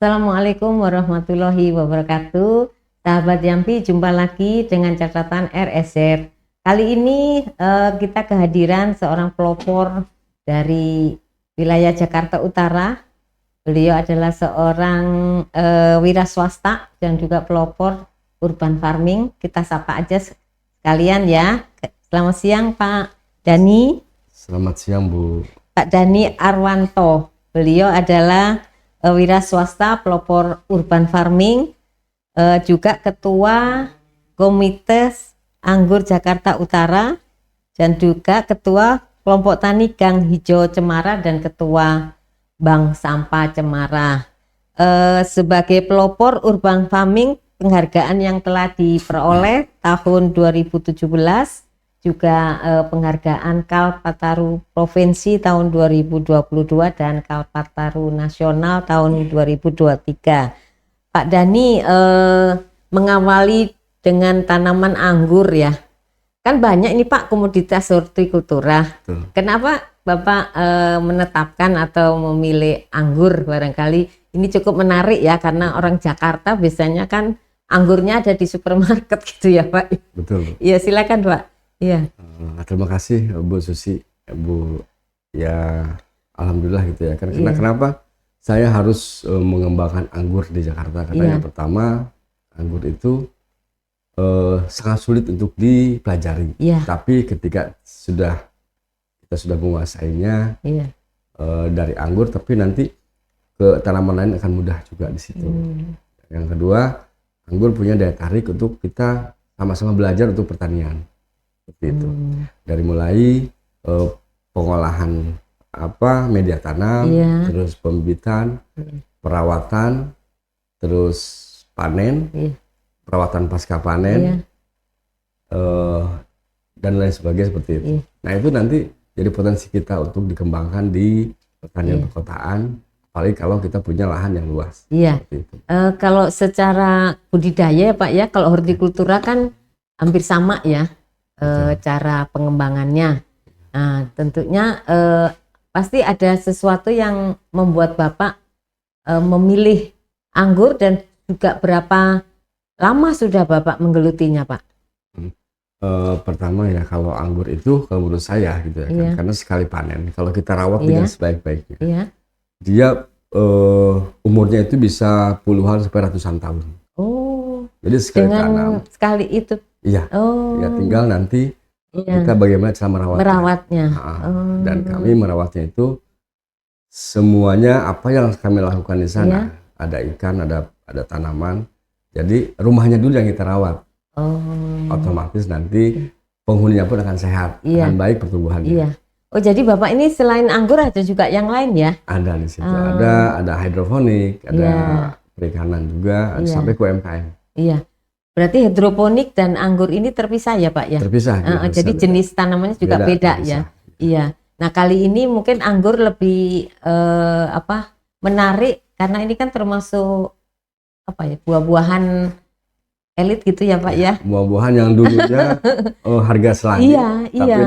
Assalamualaikum warahmatullahi wabarakatuh. Sahabat Yampi, jumpa lagi dengan catatan RSZ. Kali ini kita kehadiran seorang pelopor dari wilayah Jakarta Utara. Beliau adalah seorang wira swasta dan juga pelopor urban farming. Kita sapa aja sekalian ya. Selamat siang Pak Dani. Selamat siang Bu. Pak Dani Arwanto. Beliau adalah wira swasta pelopor urban farming, juga ketua Komite Anggur Jakarta Utara, dan juga ketua kelompok tani Gang Hijau Cemara dan ketua Bank Sampah Cemara. Sebagai pelopor urban farming, penghargaan yang telah diperoleh tahun 2017, juga penghargaan Kalpataru Provinsi tahun 2022 dan Kalpataru Nasional tahun 2023. Pak Dani mengawali dengan tanaman anggur ya. Kan banyak ini Pak komoditas hortikultura. Kenapa Bapak menetapkan atau memilih anggur? Barangkali ini cukup menarik ya, karena orang Jakarta biasanya kan anggurnya ada di supermarket gitu ya Pak. Betul. Iya silakan Pak. Iya. Terima kasih Bu Susi, Bu. Ya, alhamdulillah gitu ya. Karena kenapa saya harus mengembangkan anggur di Jakarta? Karena yang pertama, anggur itu sangat sulit untuk dipelajari. Tapi ketika kita sudah menguasainya dari anggur, tapi nanti ke tanaman lain akan mudah juga di situ. Yang kedua, anggur punya daya tarik untuk kita sama-sama belajar untuk pertanian. Seperti itu. Dari mulai pengolahan media tanam, terus pembibitan, perawatan, terus panen, perawatan pasca panen, dan lain sebagainya seperti itu. Nah itu nanti jadi potensi kita untuk dikembangkan di pertanian perkotaan, apalagi kalau kita punya lahan yang luas. Kalau secara budidaya ya Pak ya, kalau hortikultura kan hampir sama ya. Cara pengembangannya. Nah, tentunya pasti ada sesuatu yang membuat Bapak memilih anggur, dan juga berapa lama sudah Bapak menggelutinya Pak? Pertama ya, kalau anggur itu kalau menurut saya gitu ya, karena sekali panen, kalau kita rawat dengan sebaik-baiknya, dia umurnya itu bisa puluhan sampai ratusan tahun. Jadi sekali tanam. Sekali itu. Ya tinggal nanti kita bagaimana cara merawatnya. Dan kami merawatnya itu semuanya apa yang kami lakukan di sana. Ada ikan, ada tanaman. Jadi rumahnya dulu yang kita rawat. Otomatis nanti penghuninya pun akan sehat, akan baik pertumbuhannya. Oh jadi Bapak ini selain anggur ada juga yang lain ya? Ada di situ. Ada hidroponik, ada perikanan juga, sampai ke UMKM. Berarti hidroponik dan anggur ini terpisah ya Pak ya? Terpisah. Jadi jenis tanamannya juga beda ya? Iya. Nah kali ini mungkin anggur lebih menarik, karena ini kan termasuk buah-buahan elit gitu ya Pak ya? Buah-buahan yang dulunya harga selangit, tapi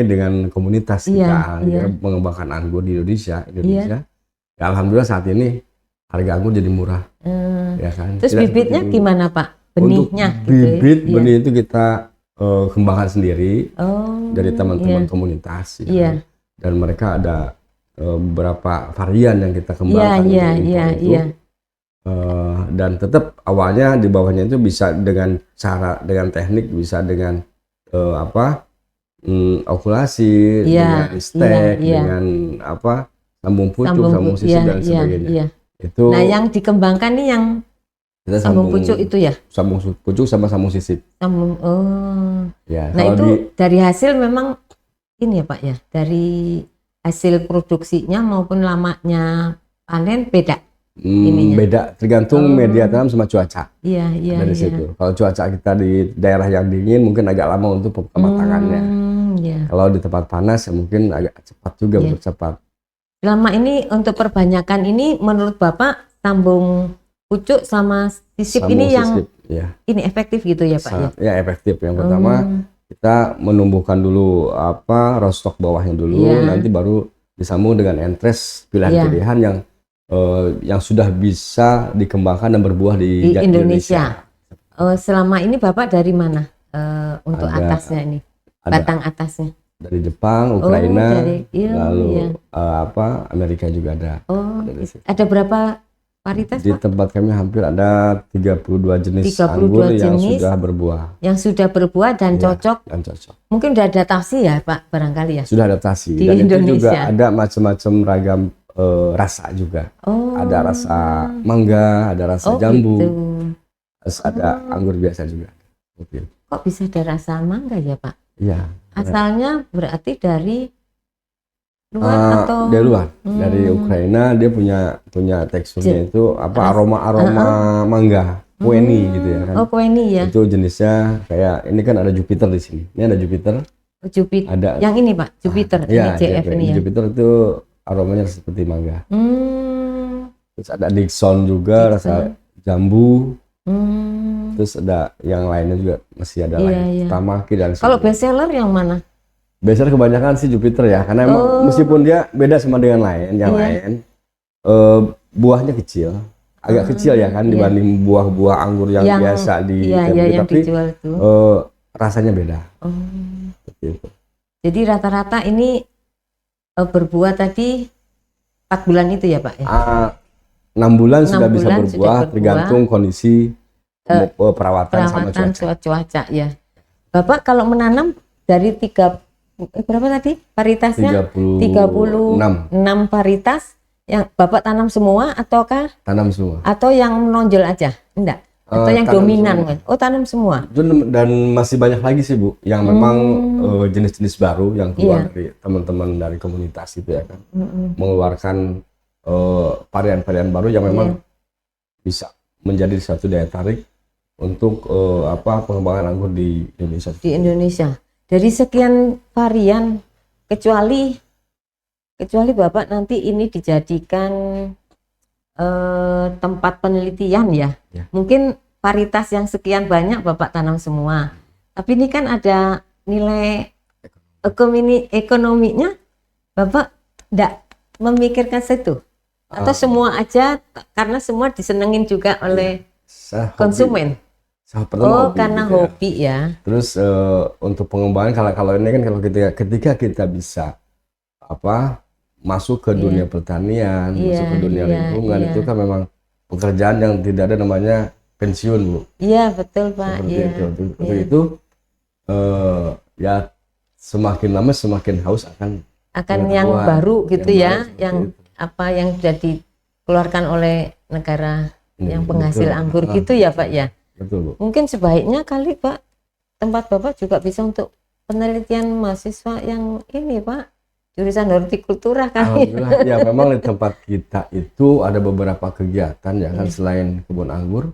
dengan komunitas kita mengembangkan anggur di Indonesia. Ya, alhamdulillah saat ini harga anggur jadi murah. Ya kan? Terus bibitnya gimana Pak? Benihnya untuk bibit gitu, benih itu kita kembangkan sendiri dari teman-teman komunitas dan mereka ada beberapa varian yang kita kembangkan dan tetap awalnya di bawahnya itu bisa dengan teknik, bisa dengan okulasi, dengan stek, dengan sambung pucuk, sambung sisip dan sebagainya. Nah yang dikembangkan nih yang kita sambung pucuk itu ya? Sambung pucuk sama sambung sisip. Nah itu dari hasil memang ini ya Pak ya, dari hasil produksinya maupun lamanya panen beda? Beda, tergantung media tanam sama cuaca. Dari situ. Kalau cuaca kita di daerah yang dingin mungkin agak lama untuk pematangannya. Kalau di tempat panas ya mungkin agak cepat juga untuk cepat. Selama ini untuk perbanyakan ini menurut Bapak sambung pucuk sama sisip ini yang ini efektif gitu ya Pak ya? Ya efektif. Yang pertama kita menumbuhkan dulu rostok bawahnya dulu, nanti baru disambung dengan entres pilihan-pilihan yang yang sudah bisa dikembangkan dan berbuah di Indonesia. Selama ini Bapak dari mana untuk atasnya ini? Batang atasnya? Dari Jepang, Ukraina, lalu Amerika juga ada. Ada berapa varietas, di Pak? tempat kami hampir ada 32 jenis anggur yang sudah berbuah. Yang sudah berbuah dan cocok. Mungkin sudah adaptasi ya, Pak, barangkali ya? Sudah adaptasi. Di dan Indonesia. Itu juga ada macam-macam ragam rasa juga. Ada rasa mangga, ada rasa jambu, gitu. Terus ada anggur biasa juga. Kok bisa ada rasa mangga ya, Pak? Iya. Asalnya berarti dari luar atau dari luar, dari Ukraina. Dia punya teksturnya itu aroma mangga, kueni gitu ya kan. Kueni ya. Itu jenisnya kayak ini kan ada Jupiter di sini. Ini ada Jupiter. Jupiter. Ada. Yang ini Pak, Jupiter. Ini JF ini ya. Jupiter itu aromanya seperti mangga. Terus ada Dixon juga, rasa jambu. Terus ada yang lainnya juga masih ada lain. Tamaki dan kalau best seller yang mana? Best seller kebanyakan sih Jupiter ya, karena emang meskipun dia beda sama dengan lain, lain buahnya kecil, agak kecil ya kan dibanding buah-buah anggur yang biasa di tapi rasanya beda. Gitu. Jadi rata-rata ini berbuah tadi 4 bulan itu ya Pak ya? 6 bulan sudah bisa berbuah, tergantung kondisi perawatan sama cuaca ya. Bapak kalau menanam dari berapa tadi varietasnya? 36 varietas yang Bapak tanam semua ataukah? Tanam semua. Atau yang menonjol aja? Enggak. Atau yang dominan? Semua. Tanam semua. Dan masih banyak lagi sih Bu, yang memang jenis-jenis baru yang keluar dari teman-teman dari komunitas itu ya kan, mengeluarkan varian-varian baru yang memang bisa menjadi satu daya tarik untuk pengembangan anggur di Indonesia. Di Indonesia. Dari sekian varian, kecuali Bapak nanti ini dijadikan tempat penelitian ya. Mungkin varietas yang sekian banyak Bapak tanam semua. Tapi ini kan ada nilai ekonominya, Bapak tidak memikirkan situ. Atau semua aja karena semua disenengin juga oleh konsumen. Karena gitu hobi ya. Terus untuk pengembangan kalau ini kan ketika kita bisa masuk ke dunia pertanian, masuk ke dunia lingkungan, itu kan memang pekerjaan yang tidak ada namanya pensiun Bu. Iya betul Pak. Seperti itu ya semakin lama semakin haus akan yang baru gitu ya, yang sudah dikeluarkan oleh negara yang penghasil anggur gitu ya Pak ya. Betul Bu. Mungkin sebaiknya kali Pak, tempat Bapak juga bisa untuk penelitian mahasiswa yang ini Pak, jurusan hortikultura kali. Alhamdulillah ya, memang di tempat kita itu ada beberapa kegiatan ya kan, selain kebun anggur,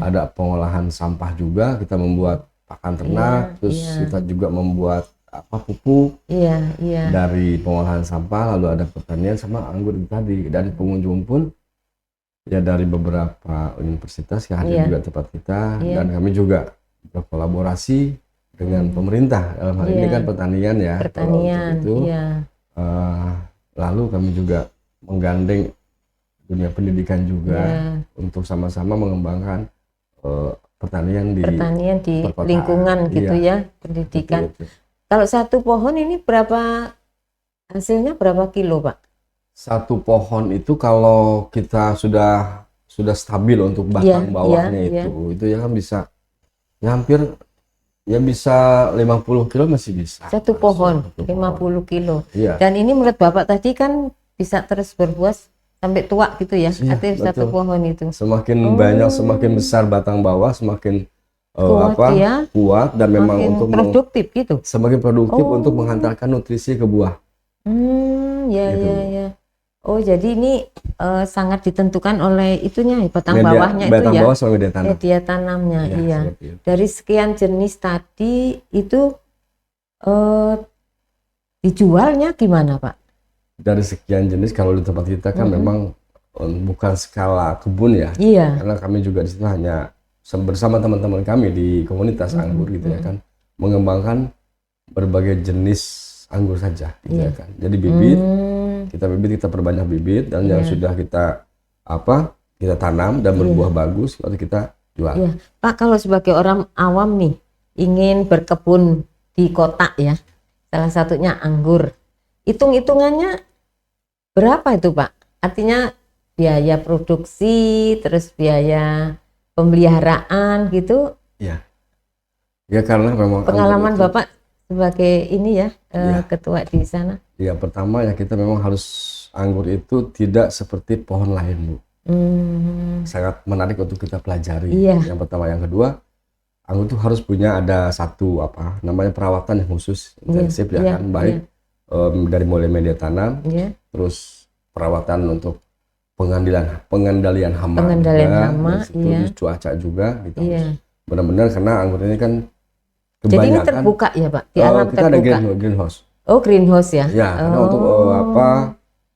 ada pengolahan sampah juga, kita membuat pakan ternak, terus kita juga membuat pupuk dari pengolahan sampah, lalu ada pertanian sama anggur tadi, dan pengunjung pun ya dari beberapa universitas yang hadir juga tempat kita, dan kami juga berkolaborasi dengan pemerintah dalam hal ini kan pertanian ya. Lalu kami juga menggandeng dunia pendidikan juga untuk sama-sama mengembangkan pertanian di lingkungan gitu ya, pendidikan. Kalau satu pohon ini hasilnya berapa kilo Pak? Satu pohon itu kalau kita sudah stabil untuk batang bawahnya itu ya kan bisa ya hampir ya bisa 50 kilo masih bisa. Satu pohon 50 kilo. Dan ini menurut Bapak tadi kan bisa terus berbuah sampai tua gitu ya, artinya satu pohon itu. Semakin banyak, semakin besar batang bawah, semakin kuat dan memang untuk produktif gitu. Semakin produktif untuk menghantarkan nutrisi ke buah. Oh jadi ini sangat ditentukan oleh itunya batang bawahnya itu batang ya. Bawah sama media tanamnya. Dari sekian jenis tadi itu dijualnya gimana Pak? Dari sekian jenis kalau di tempat kita kan memang bukan skala kebun ya. Karena kami juga di situ hanya bersama teman-teman kami di komunitas anggur gitu ya kan, mengembangkan berbagai jenis anggur saja gitu ya kan. Jadi bibit, kita perbanyak bibit, dan yang sudah kita kita tanam dan berbuah bagus, lalu kita jual. Iya. Pak, kalau sebagai orang awam nih ingin berkebun di kota ya, salah satunya anggur, hitung-hitungannya berapa itu Pak? Artinya biaya produksi, terus biaya pemeliharaan gitu. Iya. Ya karena memang pengalaman Bapak sebagai ini ya, ketua di sana. Ya pertama ya kita memang harus, anggur itu tidak seperti pohon lain Bu. Sangat menarik untuk kita pelajari. Yang pertama, yang kedua, anggur itu harus punya ada satu namanya perawatan yang khusus, intensif ya kan, baik dari mulai media tanam, terus perawatan untuk pengendalian hama, cuaca juga gitu. Benar-benar karena anggur ini kan kebanyakan. Jadi ini terbuka ya Pak? Di alam kita terbuka. Ada greenhouse. Oh, greenhouse ya? Ya, karena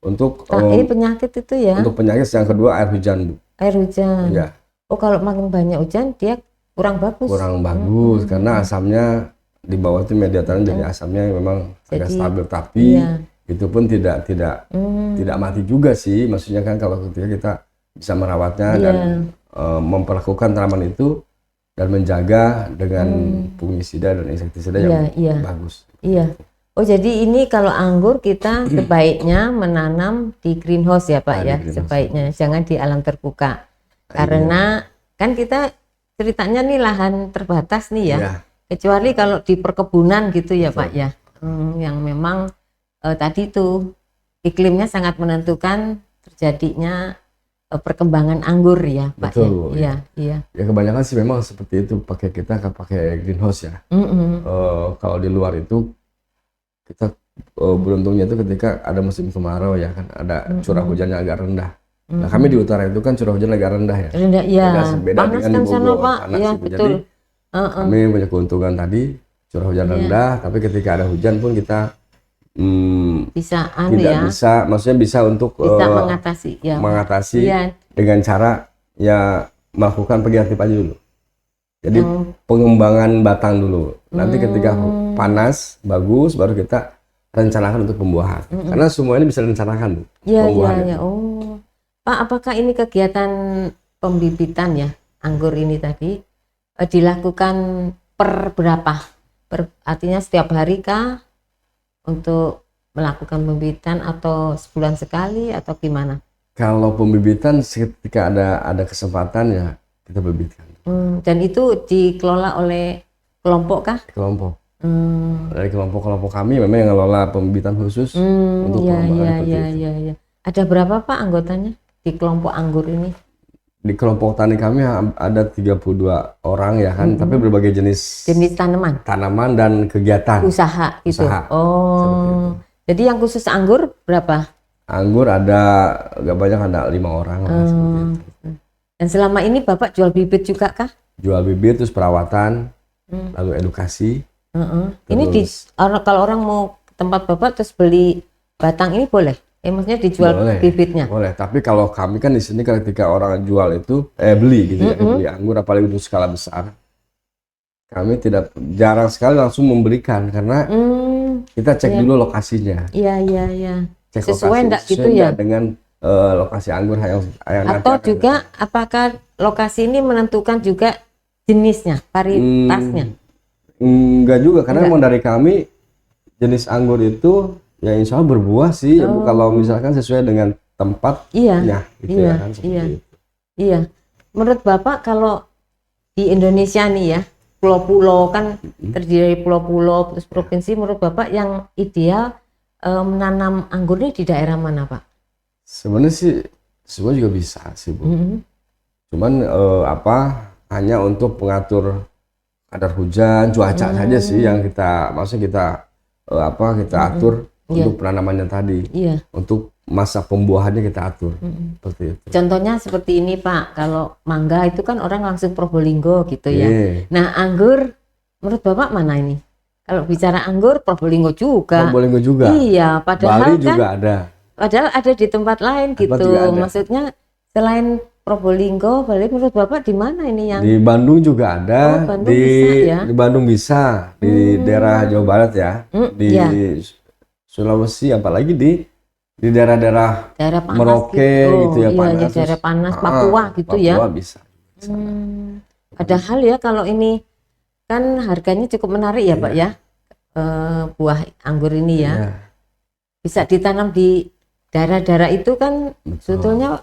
untuk penyakit itu ya? Untuk penyakit, yang kedua air hujan Bu. Air hujan. Ya. Oh, kalau makin banyak hujan dia kurang bagus. Kurang bagus karena asamnya di bawah itu media tanam, jadi asamnya memang agak stabil, tapi itu pun tidak mati juga sih. Maksudnya kan kalau ketika kita bisa merawatnya dan memperlakukan tanaman itu dan menjaga dengan fungisida dan insektisida yang bagus. Iya. Oh, jadi ini kalau anggur kita sebaiknya menanam di greenhouse ya Pak ya, sebaiknya jangan di alam terbuka. Karena kan kita ceritanya nih lahan terbatas nih ya. Kecuali kalau di perkebunan gitu ya Pak ya. Yang memang tadi tuh iklimnya sangat menentukan terjadinya perkembangan anggur ya Pak. Betul. Ya kebanyakan sih memang seperti itu, kita pakai greenhouse ya. Kalau di luar itu kita beruntungnya itu ketika ada musim kemarau ya kan, ada curah hujannya agak rendah. Nah kami di utara itu kan curah hujan agak rendah ya. Rendah ya. Beda Panas dengan kan di Bogor, sana Pak. Iya gitu. betul. Jadi kami punya keuntungan tadi curah hujan rendah, tapi ketika ada hujan pun kita maksudnya bisa untuk mengatasi dengan cara ya melakukan pengganti aja dulu. Jadi pengembangan batang dulu. Nanti ketika panas bagus baru kita rencanakan untuk pembuahan. Karena semua ini bisa direncanakan pembuahan. Oh, Pak, apakah ini kegiatan pembibitan ya anggur ini tadi dilakukan per berapa? Artinya setiap hari kah untuk melakukan pembibitan atau sebulan sekali atau gimana? Kalau pembibitan ketika ada kesempatan ya kita bibitkan. Dan itu dikelola oleh kelompok kah? Kelompok. Dari kelompok kami memang yang ngelola pembibitan khusus untuk pengembangan seperti itu. Ada berapa Pak anggotanya di kelompok anggur ini? Di kelompok tani kami ada 32 orang ya kan, tapi berbagai jenis tanaman dan kegiatan usaha gitu. Oh, jadi yang khusus anggur berapa? Anggur ada agak banyak, ada 5 orang lah, seperti itu. Dan selama ini Bapak jual bibit juga kah? Jual bibit, terus perawatan, lalu edukasi. Terus, ini kalau orang mau ke tempat Bapak terus beli batang ini boleh? Maksudnya dijual bibitnya? Boleh, tapi kalau kami kan di sini ketika orang jual itu beli gitu ya, beli anggur apalagi untuk skala besar, kami jarang sekali langsung memberikan karena kita cek dulu lokasinya. Iya. Cek sesuai enggak gitu ya dengan lokasi anggur yang atau juga apakah lokasi ini menentukan juga jenisnya, varietasnya? Enggak juga, karena memang dari kami jenis anggur itu ya insya Allah berbuah sih. Kalau misalkan sesuai dengan tempatnya gitu ya kan, seperti itu. Iya. Menurut Bapak kalau di Indonesia nih ya, pulau-pulau kan terdiri dari pulau-pulau terus provinsi, menurut Bapak yang ideal menanam anggur ini di daerah mana Pak? Sebenarnya sih semua juga bisa sih Bu. Cuman hanya untuk mengatur kadar hujan, cuaca saja sih yang kita atur untuk penanamannya tadi. Untuk masa pembuahannya kita atur. Seperti itu. Contohnya seperti ini Pak, kalau mangga itu kan orang langsung Probolinggo gitu ya. Nah anggur menurut Bapak mana ini? Kalau bicara anggur Probolinggo juga. Iya, padahal Bali juga ada. Padahal ada di tempat lain gitu. Maksudnya selain Probolinggo, Bali, menurut Bapak di mana ini yang? Di Bandung juga ada. Bandung bisa ya? Di Bandung bisa, di daerah Jawa Barat ya. Di Sulawesi, apalagi di di daerah-daerah panas Merauke gitu ya, iya, panas. ya, daerah panas, Papua gitu Papua ya. bisa. Padahal ya kalau ini kan harganya cukup menarik ya, Pak ya. Buah anggur ini ya. Iya. Bisa ditanam di daerah-daerah itu kan sebetulnya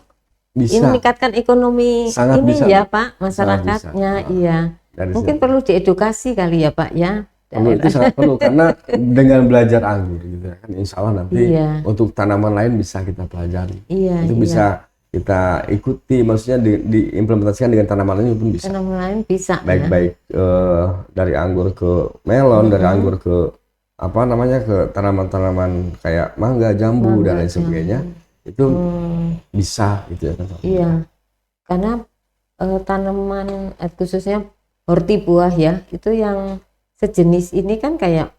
bisa. ini meningkatkan ekonomi Sangat ini bisa, ya Pak, masyarakatnya. Iya. Mungkin perlu diedukasi kali ya Pak ya. Perlu, itu sangat perlu karena dengan belajar anggur gitu kan, insya Allah nanti untuk tanaman lain bisa kita pelajari. Itu bisa kita ikuti, maksudnya diimplementasikan dengan tanaman lain pun bisa. Tanaman lain bisa. Baik dari anggur ke melon, dari anggur ke apa namanya, ke tanaman-tanaman kayak mangga, jambu dan lain sebagainya. Itu bisa gitu ya kan. Iya. Karena tanaman khususnya horti buah ya, itu yang sejenis ini kan kayak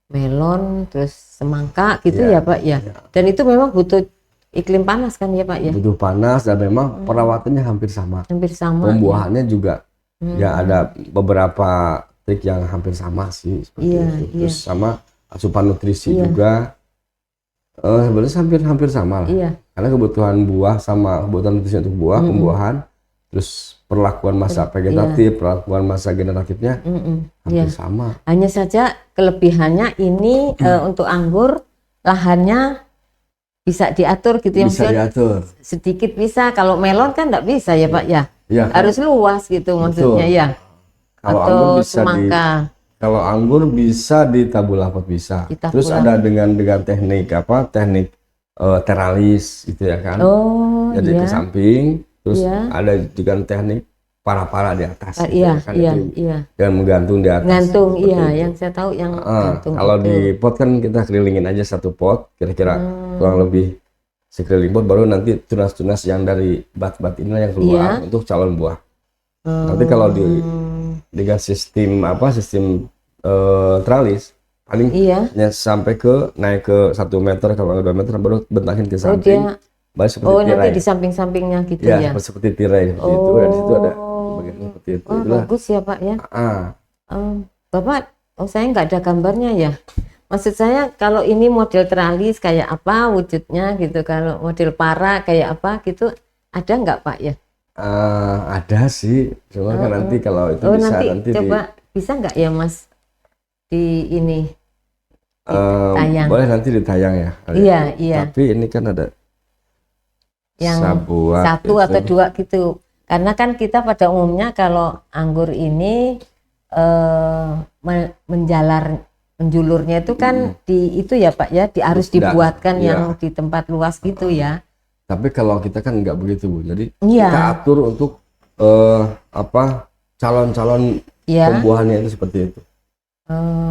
melon, terus semangka gitu ya Pak ya. Dan itu memang butuh iklim panas kan ya Pak ya. Butuh panas dan memang perawatannya hampir sama. Hampir sama. Pembuahannya juga ya ada beberapa trik yang hampir sama sih seperti itu. Terus sama asupan nutrisi juga sebenarnya hampir sama lah. Karena kebutuhan buah sama kebutuhan nutrisi untuk buah, pembuahan, terus perlakuan masa vegetatif, perlakuan masa generatifnya hampir sama. Hanya saja kelebihannya ini untuk anggur lahannya bisa diatur gitu ya. Bisa diatur. Sedikit bisa, kalau melon kan nggak bisa ya Pak ya. Harus luas gitu maksudnya ya. Kalau atau anggur bisa semangka. Kalau anggur bisa di tabulapot bisa. Terus ada dengan teknik apa? Teknik teralis gitu ya kan. Jadi ke samping. Terus ada dengan teknik para di atas. Dan menggantung di atas. Gantung, yang saya tahu yang gantung. Kalau di pot kan kita kelilingin aja satu pot, kira-kira kurang lebih sekeliling pot, baru nanti tunas-tunas yang dari bat-bat ini yang keluar untuk calon buah. Nanti kalau dengan sistem teralis, paling sampai naik ke 1 meter, kalau 2 meter baru bentakin ke samping. Seperti tirai. Nanti di samping-sampingnya gitu ya? Seperti tirai seperti itu. Dan di situ ada bagian seperti itu. Bagus ya Pak ya. Bapak, saya nggak ada gambarnya ya. Maksud saya kalau ini model teralis kayak apa wujudnya gitu, kalau model para kayak apa gitu, ada nggak Pak ya? Ada sih, cuma kan nanti kalau itu bisa nanti coba bisa nggak ya Mas di ini ditayang? Boleh nanti ditayang ya. Iya. Tapi ini kan ada yang satu atau dua gitu, karena kan kita pada umumnya kalau anggur ini menjulurnya itu kan di itu ya Pak ya, harus dibuatkan yang di tempat luas gitu ya. Tapi kalau kita kan nggak begitu Bu, jadi kita atur untuk calon-calon pembuahannya itu seperti itu.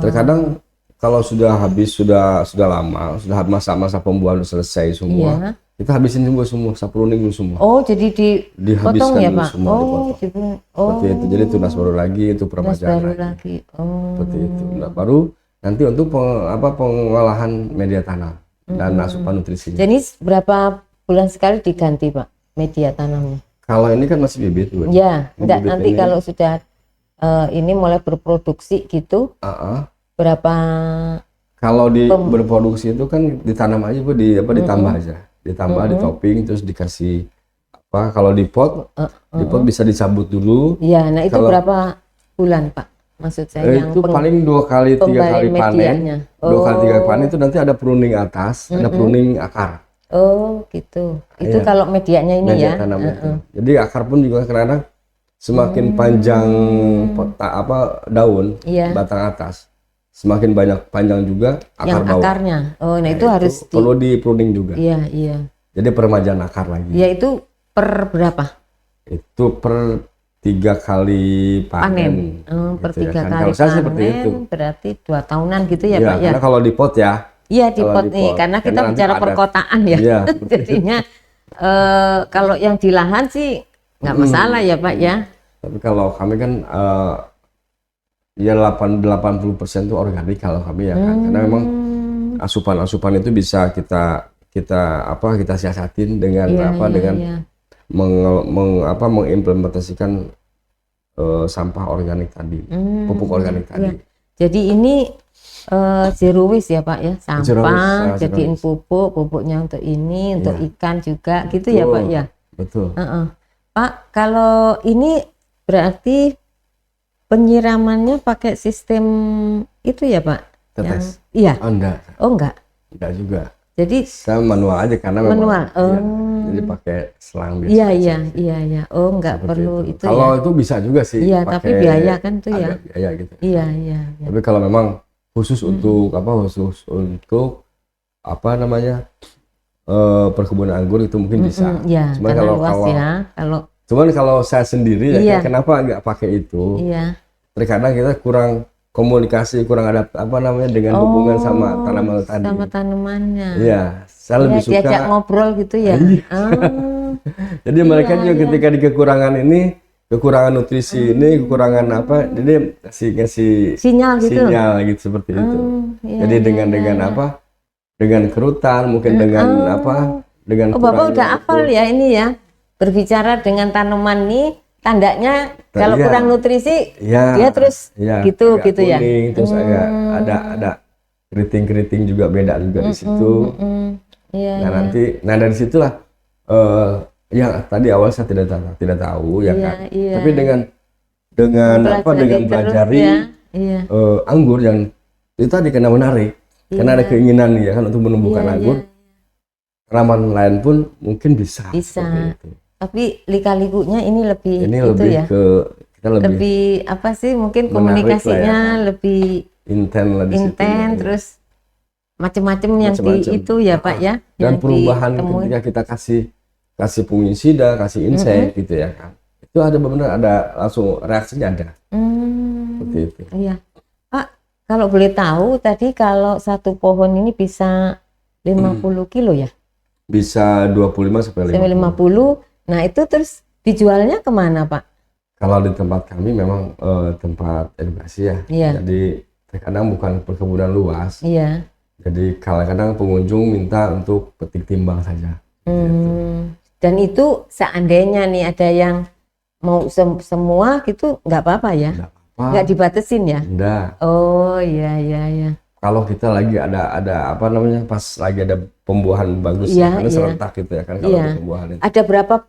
Terkadang kalau sudah habis, sudah lama, sudah masa-masa pembuahan selesai semua, kita habisin semua, sapruning dulu semua. Jadi dihabiskan ya Pak? Seperti itu, jadi tunas baru lagi, itu peremajaan lagi. Seperti itu. Nah, baru nanti untuk pengolahan media tanam dan asupan nutrisinya. Jadi berapa bulan sekali diganti Pak media tanamnya? Kalau ini kan masih bibit Bu. Nanti kalau sudah ini mulai berproduksi gitu, berapa? Kalau berproduksi itu kan ditanam aja Bu, ditambah aja. Ditambah, di topping, terus dikasih kalau di pot bisa dicabut dulu. Nah itu berapa bulan Pak? Maksud saya itu paling 2 kali 3 kali panen. 2 kali 3 kali panen itu nanti ada pruning atas, ada pruning akar. Gitu. Itu kalau medianya ini media tanam itu. Jadi akar pun juga kadang semakin panjang daun, batang atas, semakin banyak panjang juga akar bawah. Akarnya. Nah itu harus perlu di pruning juga. Iya. Jadi peremajaan akar lagi. Itu per berapa? Itu per 3 kali panen. Per 3 kali kalau saya seperti itu. Berarti 2 tahunan gitu ya Pak ya? Karena kalau di pot ya. Iya di pot nih, karena kita bicara perkotaan ya. Jadinya kalau yang di lahan sih nggak masalah ya Pak ya. Tapi kalau kami kan 80% itu organik kalau kami ya kan, karena memang asupan itu bisa kita siasatin dengan mengimplementasikan sampah organik tadi, pupuk organik tadi. Jadi ini zero waste ya Pak ya, Zero sampah waste, jadiin zero pupuk, pupuknya untuk ini, untuk Iya. ikan juga, gitu Betul. ya Pak ya. Betul. Pak, kalau ini berarti penyiramannya pakai sistem itu ya Pak? Tetes? Iya. Oh enggak. Oh enggak. Enggak juga. Jadi Saya manual aja karena memang. manual. Iya, jadi pakai selang biasa. Iya, aja. iya. Oh enggak Seperti perlu itu Kalau ya. itu bisa juga sih. Iya, tapi biaya kan tuh ya. Agak biaya gitu. Iya. Tapi kalau memang khusus untuk apa namanya perkebunan anggur itu mungkin bisa. Iya, Cuman karena kalau luas ya. cuman kalau saya sendiri ya Iya. kenapa nggak pakai itu? Iya. Terkadang kita kurang komunikasi, kurang ada apa namanya dengan hubungan sama tanaman tadi. Sama tanamannya. Iya, saya lebih suka diajak ngobrol gitu ya. Jadi mereka juga ketika di kekurangan nutrisi ini, kekurangan apa, jadi ngasih Sinyal gitu. gitu seperti itu. Jadi dengan apa? Dengan kerutan, mungkin dengan apa? Dengan Bapak udah hafal ya ini ya. Berbicara dengan tanaman nih, tandanya kalau kurang nutrisi, dia terus gitu ya. Kuning, terus ada keriting juga beda juga di situ. Nah nanti, dari situlah yang tadi awal saya tidak tahu ya kan. Tapi dengan pelajari anggur yang itu tadi karena menarik, karena ada keinginan ya kan untuk menumbuhkan anggur. Tanaman lain pun mungkin bisa. Seperti itu. Tapi lika-likunya ini lebih ya. Kita lebih apa sih? Mungkin komunikasinya lebih intens terus macam-macam yang itu ya Pak ya. Dan perubahan ketika kita kasih fungisida, kasih insek gitu ya kan. Itu ada langsung reaksinya ada. Seperti itu. Iya. Pak, kalau boleh tahu tadi kalau satu pohon ini bisa 50 kilo ya? Bisa 25 sampai 50. Nah itu terus dijualnya kemana Pak? Kalau di tempat kami memang tempat edukasi ya. Jadi terkadang bukan perkebunan luas. Jadi kadang-kadang pengunjung minta untuk petik timbang saja. Gitu. Dan itu seandainya nih ada yang mau semua gitu nggak apa-apa ya? Nggak dibatasin ya? Enggak. Oh iya. Kalau kita lagi ada apa namanya pas lagi ada pembuahan bagus karena serentak gitu ya kan kalau pembuahan itu. Ada berapa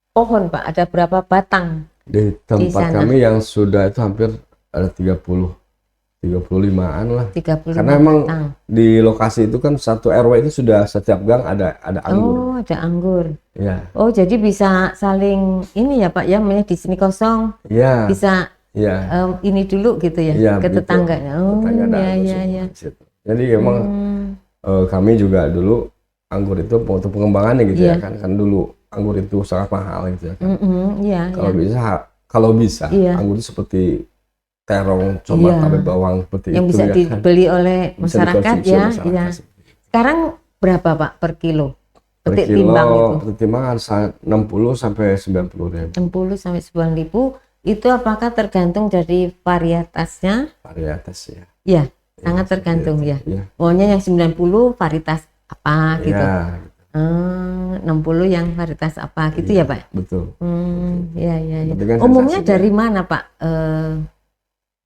pohon Pak? Ada berapa batang? Di tempat kami yang sudah itu hampir ada 35-an lah. 35 karena emang batang. Di lokasi itu kan satu RW itu sudah setiap gang ada anggur. Oh, ada anggur. Iya. Oh, jadi bisa saling ini ya Pak ya, di sini kosong. Iya. Bisa ini dulu gitu ya, ke tetangganya. Oh, iya. Jadi memang kami juga dulu anggur itu untuk pengembangannya gitu ya kan dulu anggur itu sangat mahal gitu ya kan. Kalau bisa anggur itu seperti terong, coba cabai bawang seperti yang itu bisa ya dibeli oleh masyarakat ya. Sekarang berapa Pak per kilo? Petik timbang itu. Petik timbang harus 60 sampai 90.000. 60 sampai 90.000 itu apakah tergantung dari varietasnya? Varietas ya. Iya, sangat tergantung ya. Pokoknya yang 90 varietas apa gitu. 60 yang varietas apa gitu ya Pak? Betul. Iya. Umumnya dari mana Pak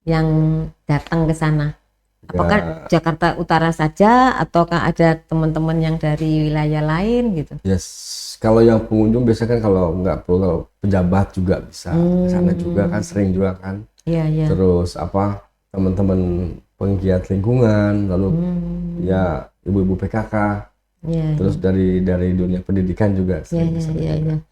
yang datang ke sana? Apakah Jakarta Utara saja ataukah ada teman-teman yang dari wilayah lain gitu? Kalau yang pengunjung biasanya kan kalau nggak perlu pejabat juga bisa ke sana juga kan sering juga kan. Iya. Terus apa teman-teman penggiat lingkungan lalu ya ibu-ibu PKK. Terus dari dunia pendidikan juga. Iya.